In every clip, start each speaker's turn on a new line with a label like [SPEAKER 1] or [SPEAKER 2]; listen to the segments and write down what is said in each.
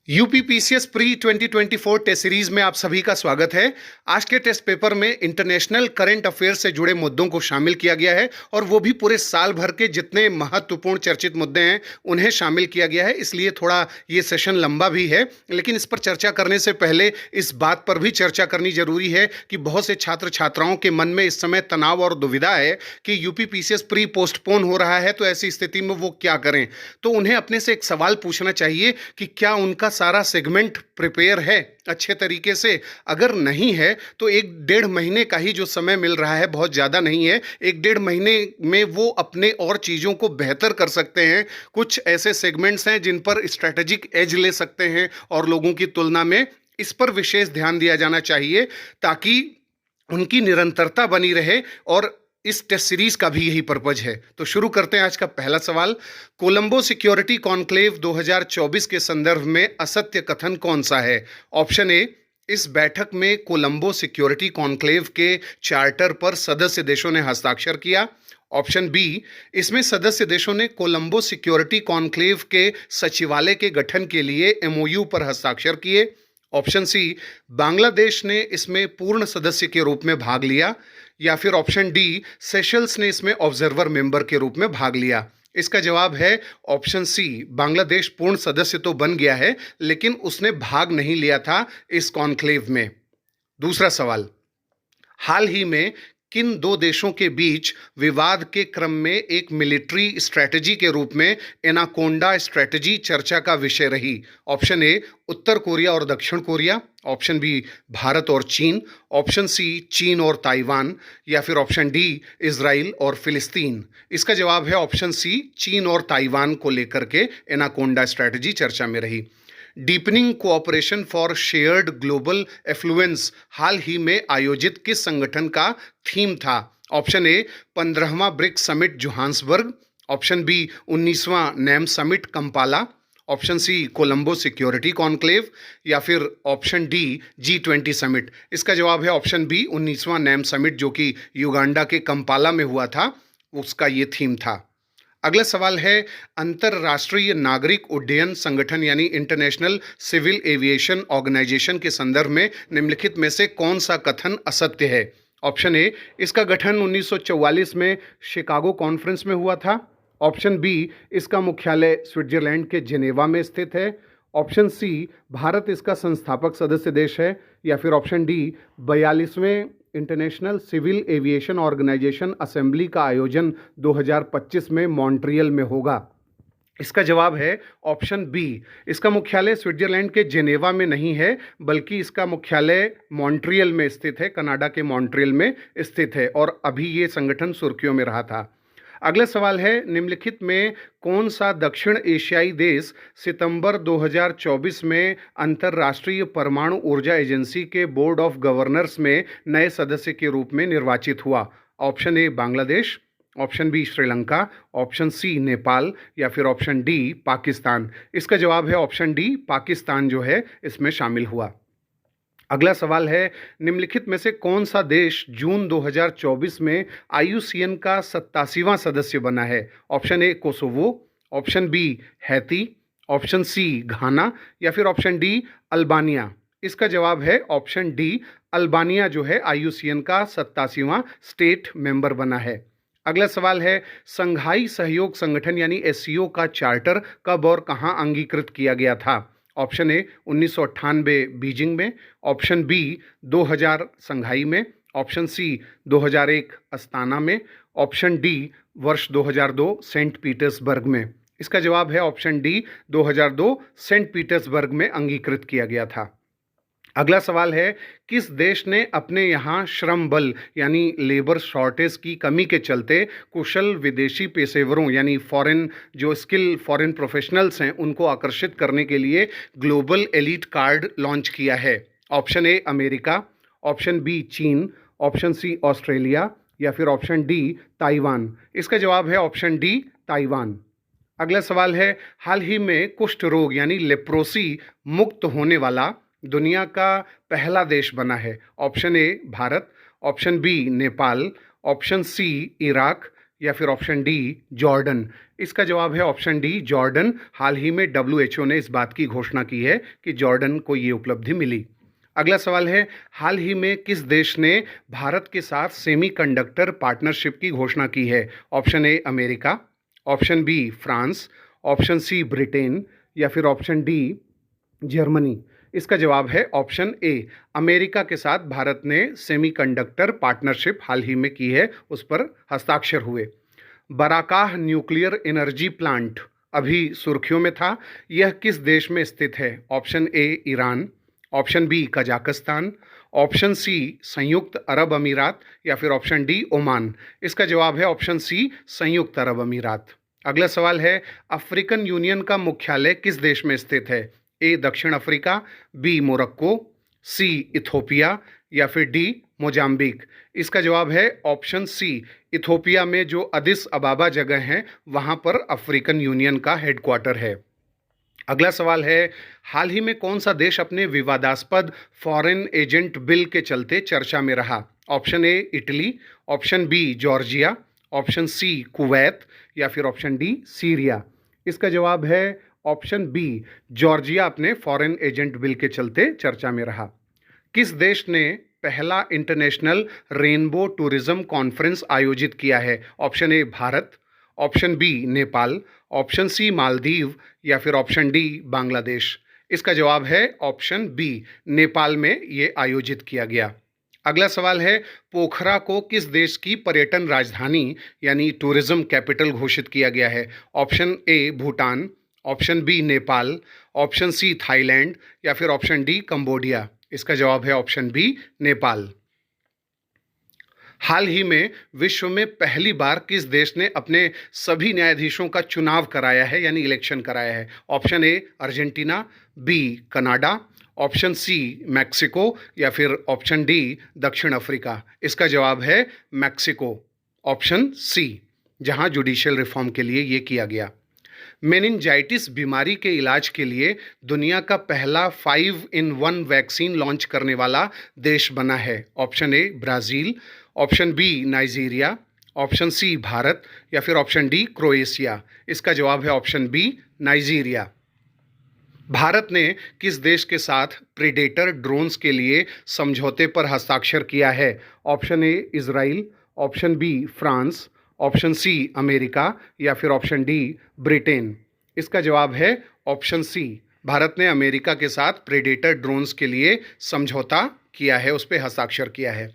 [SPEAKER 1] UPPCS pre 2024 test series में आप सभी का स्वागत है। आज के टेस्ट पेपर में इंटरनेशनल करंट अफेयर से जुड़े मुद्दों को शामिल किया गया है और वो भी पूरे साल भर के जितने महत्वपूर्ण चर्चित मुद्दे हैं उन्हें शामिल किया गया है। इसलिए थोड़ा ये सेशन लंबा भी है, लेकिन इस पर चर्चा करने से पहले इस बात पर भी चर्चा करनी जरूरी है कि बहुत से छात्र छात्राओं के मन में इस समय तनाव और दुविधा है कि यूपीपीसीएस प्री पोस्टपोन हो रहा है, तो ऐसी स्थिति में वो क्या करें। तो उन्हें अपने से एक सवाल पूछना चाहिए कि क्या उनका सारा सेगमेंट प्रिपेयर है अच्छे तरीके से। अगर नहीं है तो एक डेढ़ महीने का ही जो समय मिल रहा है, बहुत ज़्यादा नहीं है, एक डेढ़ महीने में वो अपने और चीज़ों को बेहतर कर सकते हैं। कुछ ऐसे सेगमेंट्स हैं जिन पर स्ट्रैटेजिक एज ले सकते हैं और लोगों की तुलना में इस पर विशेष ध्यान दिया जाना चाहिए ताकि उनकी निरंतरता बनी रहे, और इस टेस्ट सीरीज का भी यही पर्पज है। तो शुरू करते हैं आज का पहला सवाल। कोलंबो सिक्योरिटी कॉन्क्लेव 2024 के संदर्भ में असत्य कथन कौन सा है? ऑप्शन ए, इस बैठक में कोलंबो सिक्योरिटी कॉन्क्लेव के चार्टर पर सदस्य देशों ने हस्ताक्षर किया। ऑप्शन बी, इसमें सदस्य देशों ने कोलंबो सिक्योरिटी कॉन्क्लेव के सचिवालय के गठन के लिए एमओयू पर हस्ताक्षर किए। ऑप्शन सी, बांग्लादेश ने इसमें पूर्ण सदस्य के रूप में भाग लिया। या फिर ऑप्शन डी, सेशल्स ने इसमें ऑब्जर्वर मेंबर के रूप में भाग लिया। इसका जवाब है ऑप्शन सी, बांग्लादेश पूर्ण सदस्य तो बन गया है लेकिन उसने भाग नहीं लिया था इस कॉन्क्लेव में। दूसरा सवाल, हाल ही में किन दो देशों के बीच विवाद के क्रम में एक मिलिट्री स्ट्रैटेजी के रूप में एनाकोंडा स्ट्रैटेजी चर्चा का विषय रही? ऑप्शन ए, उत्तर कोरिया और दक्षिण कोरिया। ऑप्शन बी, भारत और चीन। ऑप्शन सी, चीन और ताइवान। या फिर ऑप्शन डी, इजराइल और फिलिस्तीन। इसका जवाब है ऑप्शन सी, चीन और ताइवान को लेकर के एनाकोंडा स्ट्रैटेजी चर्चा में रही। Deepening cooperation for shared global affluence हाल ही में आयोजित किस संगठन का थीम था? ऑप्शन ए, 15वां BRICS summit Johannesburg. Option B, 19वां NAM summit Kampala. Option C, Colombo security conclave. या फिर ऑप्शन डी, G20 समिट। इसका जवाब है ऑप्शन बी, 19वां नैम समिट जो कि युगांडा के कंपाला में हुआ था, उसका ये थीम था। अगला सवाल है, अंतरराष्ट्रीय नागरिक उड्डयन संगठन यानी इंटरनेशनल सिविल एविएशन ऑर्गेनाइजेशन के संदर्भ में निम्नलिखित में से कौन सा कथन असत्य है? ऑप्शन ए, इसका गठन 1944 में शिकागो कॉन्फ्रेंस में हुआ था। ऑप्शन बी, इसका मुख्यालय स्विट्जरलैंड के जेनेवा में स्थित है। ऑप्शन सी, भारत इसका संस्थापक सदस्य देश है। या फिर ऑप्शन डी, 42वें international civil aviation organisation assembly का आयोजन 2025 में मॉन्ट्रियल में होगा। इसका जवाब है ऑप्शन बी, इसका मुख्यालय स्विट्जरलैंड के जेनेवा में नहीं है बल्कि इसका मुख्यालय मॉन्ट्रियल में स्थित है, कनाडा के मॉन्ट्रियल में स्थित है, और अभी ये संगठन सुर्खियों में रहा था। अगला सवाल है, निम्नलिखित में कौन सा दक्षिण एशियाई देश सितंबर 2024 में अंतर्राष्ट्रीय परमाणु ऊर्जा एजेंसी के बोर्ड ऑफ गवर्नर्स में नए सदस्य के रूप में निर्वाचित हुआ? Option A, Bangladesh. Option B, Sri Lanka. Option C, Nepal. या फिर ऑप्शन डी, पाकिस्तान। इसका जवाब है ऑप्शन डी, पाकिस्तान जो है इसमें शामिल हुआ। अगला सवाल है, निम्नलिखित में से कौन सा देश जून 2024 में आईयूसीएन का 87वां सदस्य बना है? Option A, Kosovo. Option B, Haiti. Option C, Ghana. या फिर ऑप्शन डी, अल्बानिया। इसका जवाब है ऑप्शन डी, अल्बानिया जो है आईयूसीएन का 87वां स्टेट मेंबर बना है। अगला सवाल है, संघाई सहयोग संगठन यानी एससीओ का चार्टर कब और कहां अंगीकृत किया गया था? ऑप्शन ए, 1998 बीजिंग में। ऑप्शन बी, 2000 संघाई में। ऑप्शन सी, 2001 अस्ताना में। ऑप्शन डी, वर्ष 2002 सेंट पीटर्सबर्ग में। इसका जवाब है ऑप्शन डी, 2002 सेंट पीटर्सबर्ग में अंगीकृत किया गया था। अगला सवाल है, किस देश ने अपने यहाँ श्रम बल यानी लेबर शॉर्टेज की कमी के चलते कुशल विदेशी पेशेवरों यानी फॉरेन प्रोफेशनल्स हैं उनको आकर्षित करने के लिए ग्लोबल एलीट कार्ड लॉन्च किया है? Option A, America. Option B, चीन। Option C, Australia. या फिर ऑप्शन डी, ताइवान। इसका जवाब है ऑप्शन डी, ताइवान। अगला सवाल है, हाल ही में कुष्ठ रोग यानी लेप्रोसी मुक्त होने वाला दुनिया का पहला देश बना है? Option A, Bharat. Option B, Nepal. Option C, Iraq. या फिर ऑप्शन डी जॉर्डन? इसका जवाब है ऑप्शन डी जॉर्डन। हाल ही में डब्ल्यूएचओ ने इस बात की घोषणा की है कि जॉर्डन को ये उपलब्धि मिली। अगला सवाल है, हाल ही में किस देश ने भारत के साथ सेमीकंडक्टर पार्टनरशिप की घोषणा की है? Option A America, option B France, option C Britain या फिर ऑप्शन डी जर्मनी? इसका जवाब है ऑप्शन ए, अमेरिका के साथ भारत ने सेमीकंडक्टर पार्टनरशिप हाल ही में की है, उस पर हस्ताक्षर हुए। बराकाह न्यूक्लियर एनर्जी प्लांट अभी सुर्खियों में था, यह किस देश में स्थित है? Option A Iran, option B Kazakhstan, option C संयुक्त अरब अमीरात या फिर ऑप्शन डी ओमान? इसका जवाब है ऑप्शन सी संयुक्त अरब अमीरात। अगला सवाल है, अफ्रीकन यूनियन का मुख्यालय किस देश में स्थित है? ए दक्षिण अफ्रीका, बी मोरक्को, सी इथोपिया या फिर डी मोजाम्बिक? इसका जवाब है ऑप्शन सी, इथोपिया में जो अदिस अबाबा जगह है वहां पर अफ्रीकन यूनियन का हेडक्वार्टर है। अगला सवाल है, हाल ही में कौन सा देश अपने विवादास्पद फॉरेन एजेंट बिल के चलते चर्चा में रहा? Option A Italy, option B Georgia, option C Kuwait या फिर ऑप्शन डी सीरिया? इसका जवाब है ऑप्शन बी जॉर्जिया अपने फॉरेन एजेंट बिल के चलते चर्चा में रहा। किस देश ने पहला इंटरनेशनल रेनबो टूरिज्म कॉन्फ्रेंस आयोजित किया है? Option A Bharat, option B Nepal, option C Maldives या फिर ऑप्शन डी बांग्लादेश? इसका जवाब है ऑप्शन बी, नेपाल में ये आयोजित किया गया। अगला सवाल है, पोखरा को किस देश की पर्यटन राजधानी यानी टूरिज्म कैपिटल घोषित किया गया है? Option A Bhutan, option B Nepal, option C Thailand या फिर ऑप्शन डी कंबोडिया? इसका जवाब है ऑप्शन बी नेपाल। हाल ही में विश्व में पहली बार किस देश ने अपने सभी न्यायाधीशों का चुनाव कराया है यानी इलेक्शन कराया है? Option A Argentina, B Canada, option C Mexico या फिर ऑप्शन डी दक्षिण अफ्रीका? इसका जवाब है मैक्सिको, ऑप्शन सी, जहां जुडिशियल रिफॉर्म के लिए ये किया गया। मेनिंजाइटिस बीमारी के इलाज के लिए दुनिया का पहला 5-in-1 वैक्सीन लॉन्च करने वाला देश बना है। Option A Brazil, option B Nigeria, option C Bharat या फिर ऑप्शन डी क्रोएशिया? इसका जवाब है ऑप्शन बी नाइजीरिया। भारत ने किस देश के साथ प्रीडेटर ड्रोन्स के लिए समझौते पर हस्ताक्षर किया है? Option A Israel, option B France, option C America या फिर ऑप्शन डी ब्रिटेन? इसका जवाब है ऑप्शन सी, भारत ने अमेरिका के साथ प्रेडेटर ड्रोन्स के लिए समझौता किया है, उस पर हस्ताक्षर किया है।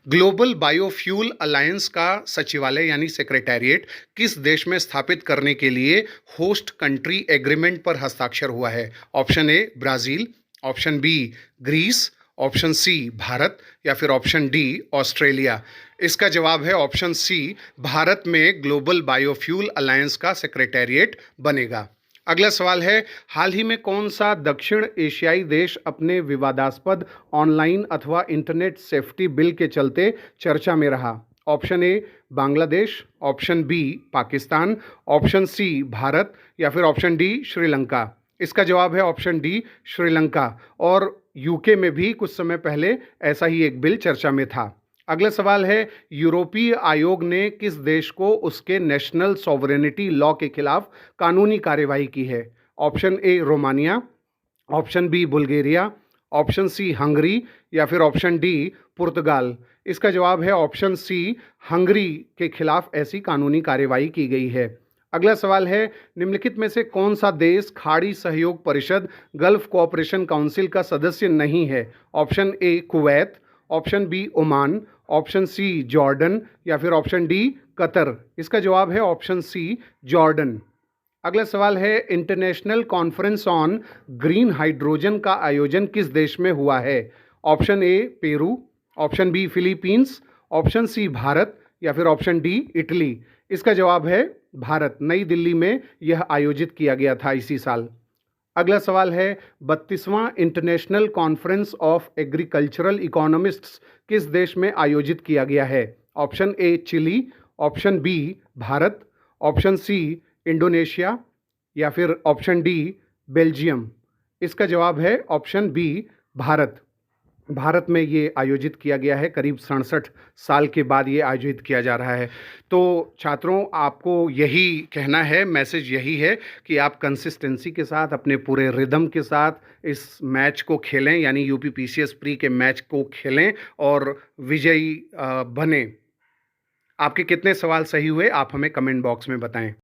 [SPEAKER 1] ग्लोबल बायोफ्यूल अलायंस का सचिवालय यानी सेक्रेटेरिएट किस देश में स्थापित करने के लिए होस्ट कंट्री एग्रीमेंट पर हस्ताक्षर हुआ है? Option A Brazil, option B Greece, option C Bharat या फिर ऑप्शन डी ऑस्ट्रेलिया? इसका जवाब है ऑप्शन सी, भारत में ग्लोबल बायोफ्यूल अलायंस का सेक्रेटेरिएट बनेगा। अगला सवाल है, हाल ही में कौन सा दक्षिण एशियाई देश अपने विवादास्पद ऑनलाइन अथवा इंटरनेट सेफ्टी बिल के चलते चर्चा में रहा? Option A Bangladesh, option B Pakistan, option C Bharat या फिर ऑप्शन डी श्रीलंका? इसका जवाब है ऑप्शन डी श्रीलंका, और यूके में भी कुछ समय पहले ऐसा ही एक बिल चर्चा में था। अगला सवाल है, यूरोपीय आयोग ने किस देश को उसके नेशनल सॉवरेनिटी लॉ के खिलाफ कानूनी कार्यवाही की है? Option A Romania, option B Bulgaria, option C Hungary या फिर ऑप्शन डी पुर्तगाल? इसका जवाब है ऑप्शन सी, हंगरी के खिलाफ ऐसी कानूनी कार्यवाही की गई है। अगला सवाल है, निम्नलिखित में से कौन सा देश खाड़ी सहयोग परिषद गल्फ कोऑपरेशन काउंसिल का सदस्य नहीं है? Option A Kuwait, option B Oman, option C Jordan या फिर ऑप्शन डी कतर? इसका जवाब है ऑप्शन सी जॉर्डन। अगला सवाल है, international conference on green hydrogen का आयोजन किस देश में हुआ है? Option A Peru, option B Philippines, option C Bharat या फिर ऑप्शन डी इटली? इसका जवाब है भारत, नई दिल्ली में यह आयोजित किया गया था इसी साल। अगला सवाल है, 32वां international conference of agricultural economists किस देश में आयोजित किया गया है? Option A Chile, option B Bharat, option C Indonesia या फिर ऑप्शन डी बेल्जियम? इसका जवाब है ऑप्शन बी भारत। भारत में ये आयोजित किया गया है, करीब 67 साल के बाद ये आयोजित किया जा रहा है। तो छात्रों, आपको यही कहना है, मैसेज यही है कि आप कंसिस्टेंसी के साथ, अपने पूरे रिदम के साथ इस मैच को खेलें, यानी यूपी-पीसीएस प्री के मैच को खेलें और विजयी बनें। आपके कितने सवाल सही हुए, आप हमें कमेंट बॉक्स में बताएँ।